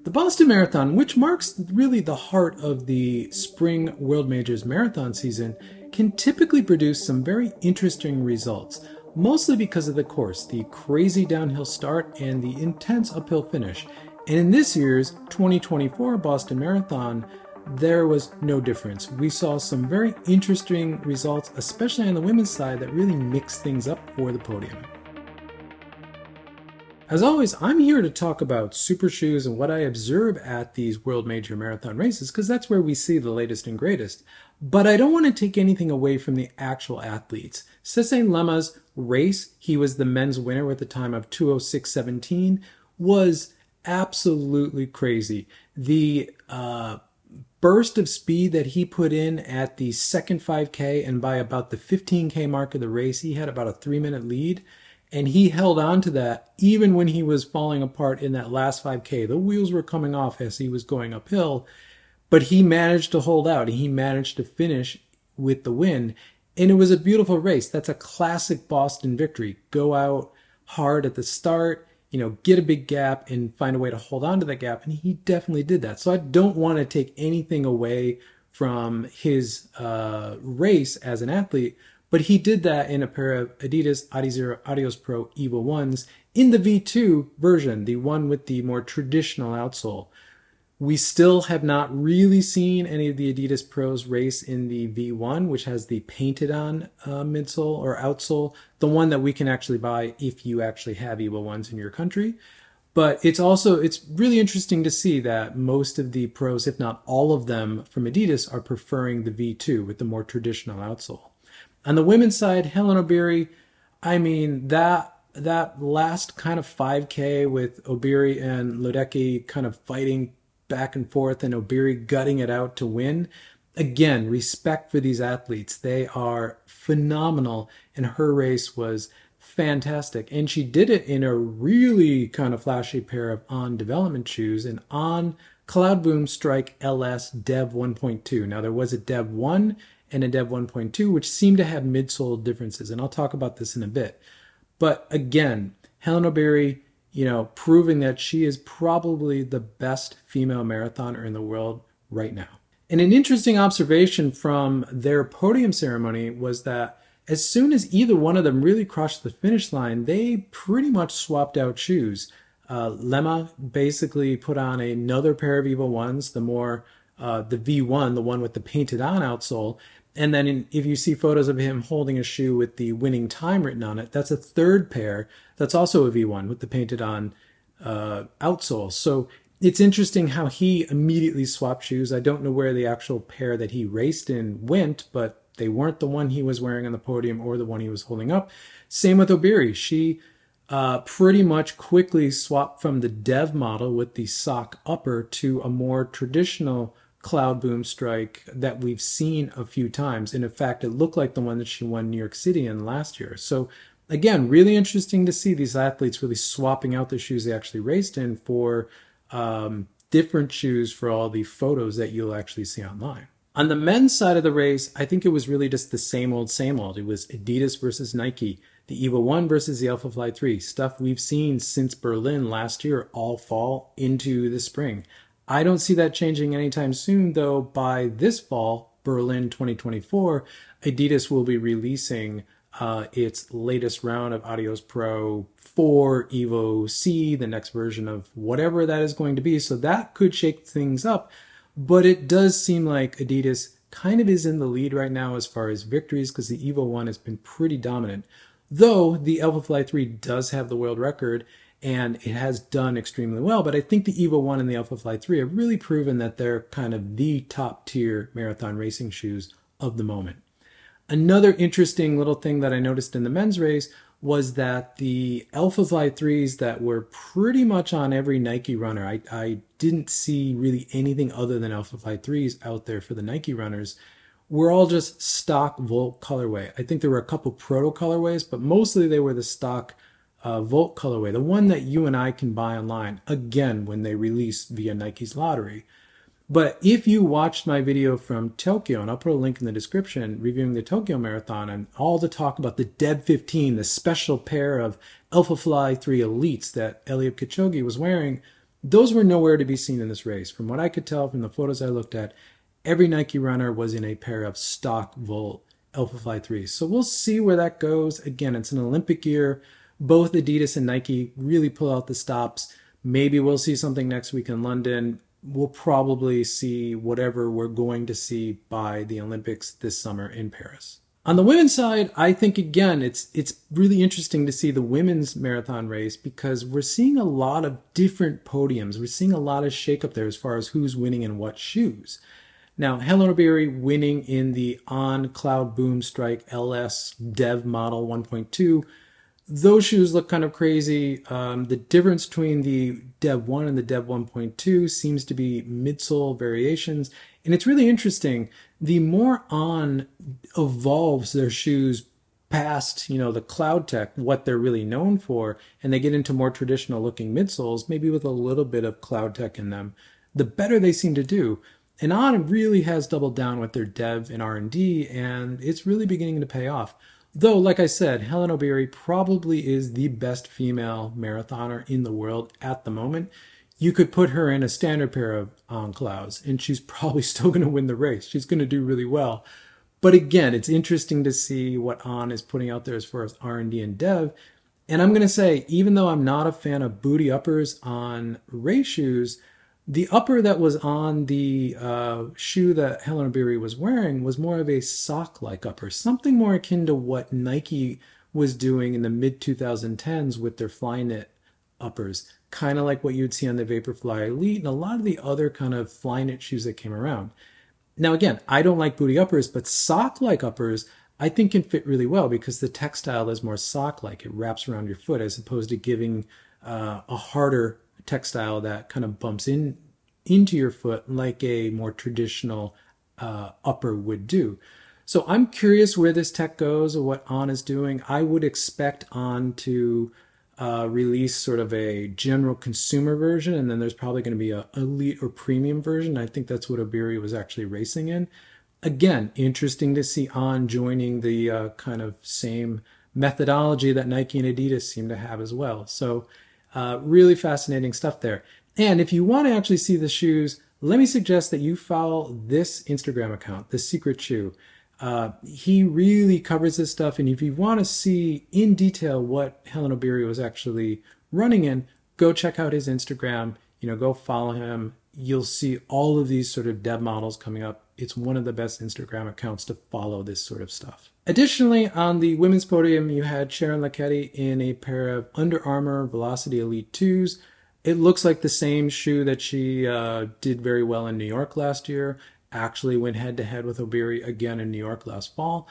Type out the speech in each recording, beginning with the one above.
The Boston Marathon, which marks really the heart of the Spring World Majors marathon season, can typically produce some very interesting results, mostly because of the course, the crazy downhill start, and the intense uphill finish. And in this year's 2024 Boston Marathon, there was no difference. We saw some very interesting results, especially on the women's side, that really mixed things up for the podium. As always, I'm here to talk about super shoes and what I observe at these World Major Marathon races, because that's where we see the latest and greatest. But I don't want to take anything away from the actual athletes. Sisay Lemma's race, he was the men's winner with a time of 2:06:17, was absolutely crazy. The burst of speed that he put in at the second 5K, and by about the 15K mark of the race, he had about a 3-minute lead. And he held on to that even when he was falling apart in that last 5K. The wheels were coming off as he was going uphill, but he managed to hold out. He managed to finish with the win. And it was a beautiful race. That's a classic Boston victory. Go out hard at the start, get a big gap and find a way to hold on to that gap. And he definitely did that. So I don't want to take anything away from his race as an athlete, but he did that in a pair of Adidas Adios Pro Evo 1s in the V2 version, the one with the more traditional outsole. We still have not really seen any of the Adidas Pros race in the V1, which has the painted on midsole or outsole, the one that we can actually buy if you actually have Evo 1s in your country. But it's really interesting to see that most of the pros, if not all of them from Adidas, are preferring the V2 with the more traditional outsole. On the women's side, Hellen Obiri, that last kind of 5K with Obiri and Lokedi kind of fighting back and forth and Obiri gutting it out to win. Again, respect for these athletes. They are phenomenal, and her race was fantastic. And she did it in a really kind of flashy pair of On development shoes and On Cloudboom Strike LS Dev 1.2. Now, there was a Dev 1 and a Dev 1.2, which seem to have midsole differences. And I'll talk about this in a bit. But again, Hellen Obiri, proving that she is probably the best female marathoner in the world right now. And an interesting observation from their podium ceremony was that as soon as either one of them really crossed the finish line, they pretty much swapped out shoes. Lemma basically put on another pair of Evo 1s, the V1, the one with the painted on outsole. And then if you see photos of him holding a shoe with the winning time written on it, that's a third pair. That's also a V1 with the painted on outsole. So it's interesting how he immediately swapped shoes. I don't know where the actual pair that he raced in went, but they weren't the one he was wearing on the podium or the one he was holding up. Same with Obiri. She pretty much quickly swapped from the Dev model with the sock upper to a more traditional Cloudboom Strike that we've seen a few times. And in fact, it looked like the one that she won New York City in last year. So again, really interesting to see these athletes really swapping out the shoes they actually raced in for different shoes for all the photos that you'll actually see online. On the men's side of the race, I think it was really just the same old, same old. It was Adidas versus Nike, the Evo 1 versus the Alphafly 3, stuff we've seen since Berlin last year all fall into the spring. I don't see that changing anytime soon, though. By this fall, Berlin 2024, Adidas will be releasing its latest round of Adios Pro 4 Evo C, the next version of whatever that is going to be. So that could shake things up. But it does seem like Adidas kind of is in the lead right now as far as victories, because the Evo 1 has been pretty dominant. Though the Alphafly 3 does have the world record, and it has done extremely well. But I think the Evo 1 and the Alphafly 3 have really proven that they're kind of the top tier marathon racing shoes of the moment. Another interesting little thing that I noticed in the men's race was that the Alphafly 3s that were pretty much on every Nike runner, I didn't see really anything other than Alphafly 3s out there for the Nike runners, were all just stock Volt colorway. I think there were a couple proto colorways, but mostly they were the stock Volt colorway, the one that you and I can buy online, again, when they release via Nike's lottery. But if you watched my video from Tokyo, and I'll put a link in the description, reviewing the Tokyo Marathon and all the talk about the Dev 15, the special pair of Alphafly 3 Elites that Eliud Kipchoge was wearing, those were nowhere to be seen in this race. From what I could tell from the photos I looked at, every Nike runner was in a pair of stock Volt Alphafly 3s. So we'll see where that goes. Again, it's an Olympic year. Both Adidas and Nike really pull out the stops. Maybe we'll see something next week in London. We'll probably see whatever we're going to see by the Olympics this summer in Paris. On the women's side, I think, again, it's really interesting to see the women's marathon race because we're seeing a lot of different podiums. We're seeing a lot of shakeup there as far as who's winning in what shoes. Now, Hellen Obiri winning in the On Cloudboom Strike LS Dev Model 1.2. Those shoes look kind of crazy. The difference between the Dev 1 and the Dev 1.2 seems to be midsole variations. And it's really interesting. The more On evolves their shoes past, the Cloud Tech, what they're really known for, and they get into more traditional looking midsoles, maybe with a little bit of Cloud Tech in them, the better they seem to do. And On really has doubled down with their dev and R&D, and it's really beginning to pay off. Though, like I said, Hellen Obiri probably is the best female marathoner in the world at the moment. You could put her in a standard pair of On Clouds, and she's probably still going to win the race. She's going to do really well. But again, it's interesting to see what On is putting out there as far as R&D and dev. And I'm going to say, even though I'm not a fan of booty uppers on race shoes, the upper that was on the shoe that Hellen Obiri was wearing was more of a sock-like upper, something more akin to what Nike was doing in the mid-2010s with their Flyknit uppers, kind of like what you'd see on the Vaporfly Elite and a lot of the other kind of Flyknit shoes that came around. Now, again, I don't like booty uppers, but sock-like uppers I think can fit really well because the textile is more sock-like. It wraps around your foot as opposed to giving a harder textile that kind of bumps into your foot like a more traditional upper would do. So I'm curious where this tech goes or what On is doing. I would expect On to release sort of a general consumer version, and then there's probably going to be a elite or premium version. I think that's what Obiri was actually racing in. Again, interesting to see On joining the kind of same methodology that Nike and Adidas seem to have as well. So really fascinating stuff there. And if you want to actually see the shoes, let me suggest that you follow this Instagram account, The Secret Shoe. He really covers this stuff. And if you want to see in detail what Hellen Obiri was actually running in, go check out his Instagram. Go follow him. You'll see all of these sort of dev models coming up. It's one of the best Instagram accounts to follow this sort of stuff. Additionally, on the women's podium, you had Sharon Lokedi in a pair of Under Armour Velociti Elite 2s. It looks like the same shoe that she did very well in New York last year. Actually went head-to-head with Obiri again in New York last fall.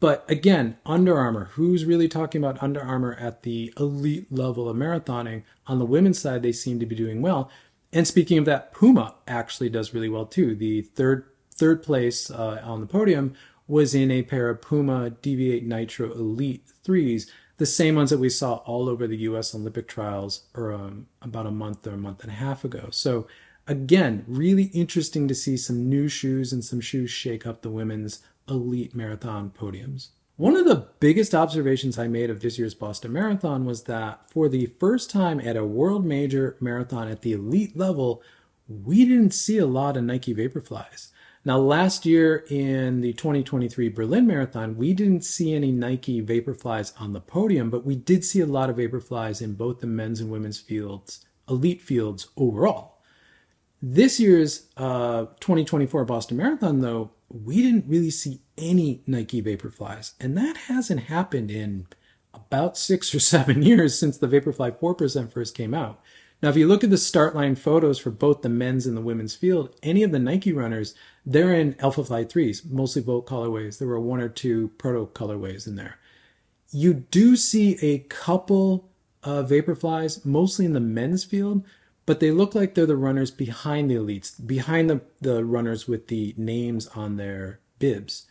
But again, Under Armour, who's really talking about Under Armour at the elite level of marathoning? On the women's side, they seem to be doing well. And speaking of that, Puma actually does really well too. The third place on the podium was in a pair of Puma Deviate Nitro Elite 3s, the same ones that we saw all over the U.S. Olympic trials about a month or a month and a half ago. So again, really interesting to see some new shoes and some shoes shake up the women's elite marathon podiums. One of the biggest observations I made of this year's Boston Marathon was that for the first time at a world major marathon at the elite level, we didn't see a lot of Nike Vaporflys. Now, last year in the 2023 Berlin Marathon, we didn't see any Nike Vaporflys on the podium, but we did see a lot of Vaporflys in both the men's and women's fields, elite fields overall. This year's 2024 Boston Marathon, though, we didn't really see any Nike Vaporflys, and that hasn't happened in about 6 or 7 years since the Vaporfly 4% first came out. Now, if you look at the start line photos for both the men's and the women's field, any of the Nike runners, they're in Alphafly 3s, mostly Volt colorways. There were 1 or 2 proto colorways in there. You do see a couple Vaporflies, mostly in the men's field, but they look like they're the runners behind the elites, behind the runners with the names on their bibs.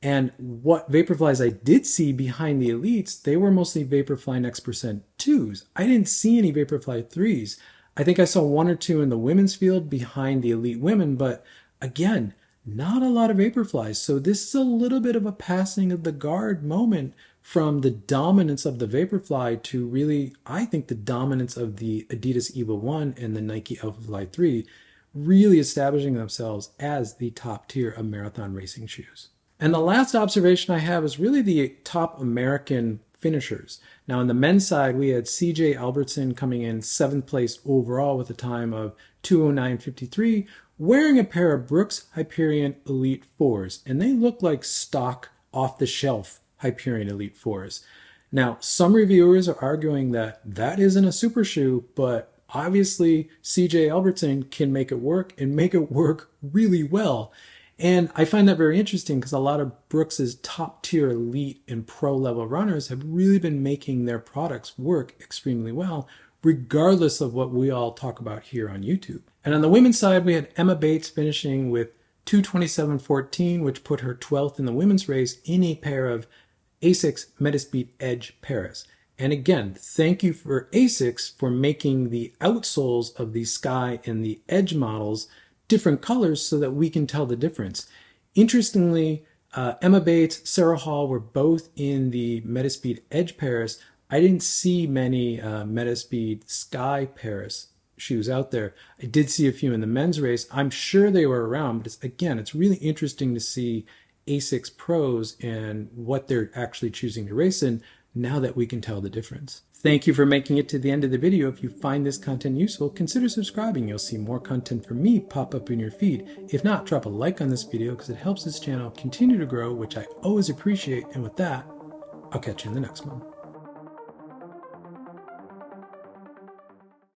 And what Vaporflies I did see behind the elites, they were mostly Vaporfly Next% 2s. I didn't see any Vaporfly 3s. I think I saw 1 or 2 in the women's field behind the elite women, but again, not a lot of Vaporflies. So this is a little bit of a passing of the guard moment from the dominance of the Vaporfly to really, I think, the dominance of the Adidas Evo 1 and the Nike Alphafly 3, really establishing themselves as the top tier of marathon racing shoes. And the last observation I have is really the top American finishers. Now, on the men's side, we had CJ Albertson coming in 7th place overall with a time of 2:09:53, wearing a pair of Brooks Hyperion Elite 4s, and they look like stock off-the-shelf Hyperion Elite 4s. Now, some reviewers are arguing that that isn't a super shoe, but obviously CJ Albertson can make it work and make it work really well. And I find that very interesting because a lot of Brooks's top tier elite and pro level runners have really been making their products work extremely well, regardless of what we all talk about here on YouTube. And on the women's side, we had Emma Bates finishing with 2:27:14, which put her 12th in the women's race in a pair of Asics Metaspeed Edge Paris. And again, thank you for Asics for making the outsoles of the Sky and the Edge models different colors so that we can tell the difference. Interestingly, Emma Bates, Sarah Hall were both in the Metaspeed Edge Paris. I didn't see many Metaspeed Sky Paris shoes out there. I did see a few in the men's race. I'm sure they were around, but it's really interesting to see Asics pros and what they're actually choosing to race in now that we can tell the difference. Thank you for making it to the end of the video. If you find this content useful, consider subscribing. You'll see more content from me pop up in your feed. If not, drop a like on this video because it helps this channel continue to grow, which I always appreciate. And with that, I'll catch you in the next one.